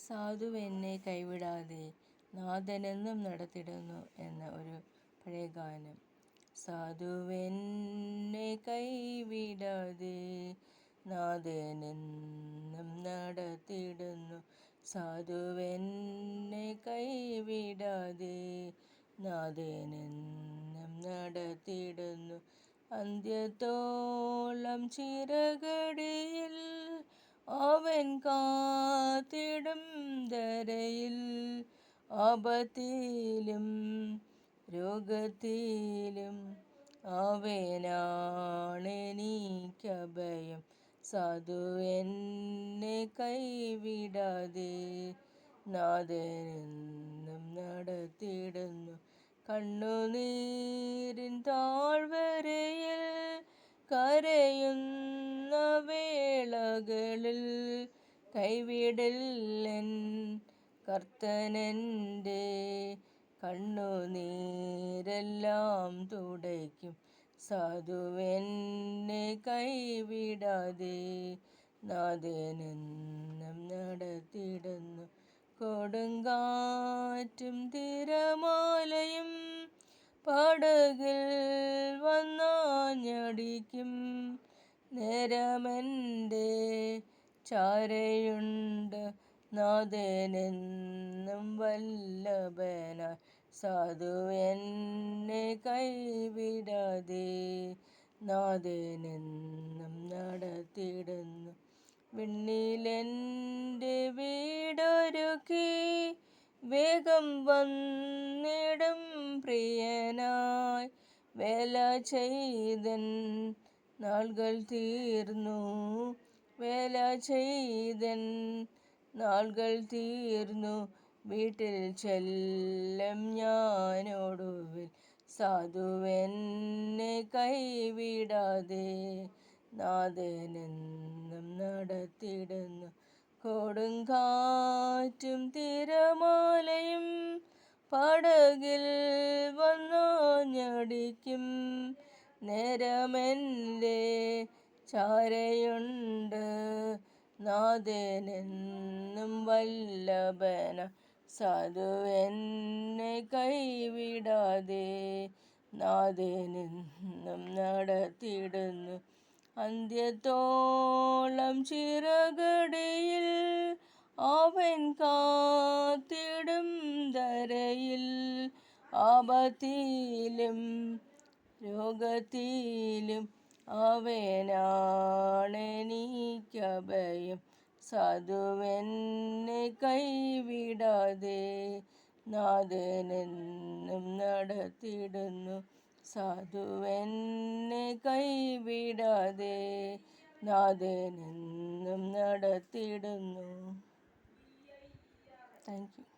സാധുവെന്നെ കൈവിടാതെ നാഥനെന്നും നടത്തിടുന്നു എന്ന ഒരു പഴയ ഗാനം. സാധുവെന്നെ കൈവിടാതെ നാഥനെന്നും നടത്തിടുന്നു. സാധുവെന്നെ കൈവിടാതെ നാഥനെന്നും നടത്തിടുന്നു. അന്ത്യത്തോളം ചിറകടിയിൽ അവൻ കാത്തിടും ധരയിൽ. ആപത്തിലും രോഗത്തിലും അവനാണെനിക്കഭയം. സാധുവെന്നെ കൈവിടാതെ നാഥനെന്നും നടത്തിടുന്നു. കണ്ണുനീരിൻ താഴ്വരയിൽ കരയുന്ന വേളകളിൽ കൈവിടില്ലെൻ കർത്തനെൻ്റെ കണ്ണുനീരെല്ലാം തുടയ്ക്കും. സാധുവെന്നെ കൈവിടാതെ നാഥനെന്നും നടത്തിടുന്നു. കൊടുങ്കാറ്റും തിരമാലയും പടകിൽ വന്നാഞ്ഞടിക്കും നേരമെൻ്റെ ചാരയുണ്ട് നാഥനെന്നും വല്ലഭനായി. സാധുവെന്നെ കൈവിടാതെ നാഥനെന്നും നടത്തിടുന്നു. വിണ്ണിലെൻ്റെ വീടൊരുക്കി വേഗം വന്നിടും പ്രിയനായി. വേല ചെയ്തൻ നാൾകൾ തീർന്നു, വേല ചെയ്തൻ നാൾകൾ തീർന്നു. വീട്ടിൽ ചെല്ലും ഞാനൊടുവിൽ. സാധുവെന്നെ കൈവിടാതെ നാഥനെന്നും നടത്തിടുന്നു. കൊടുങ്കാറ്റും തിരമാലയും പടകിൽ വന്നാഞ്ഞടിക്കും നേരമെൻ്റെ ചാരയുണ്ട് നാഥനെന്നും വല്ലഭനായി. സാധുവെന്നെ കൈവിടാതെ നാഥനെന്നും നടത്തിടുന്നു. അന്ത്യത്തോളം ചിറകടിയിൽ അവൻ കാത്തിടും ധരയിൽ. ആപത്തിലും രോഗത്തിലും അവനാണെനിക്കഭയം. സാധുവെന്നെ കൈവിടാതെ നാഥനെന്നും നടത്തിടുന്നു. സാധുവെന്നെ കൈവിടാതെ നാഥനെന്നും നടത്തിടുന്നു. Thank you.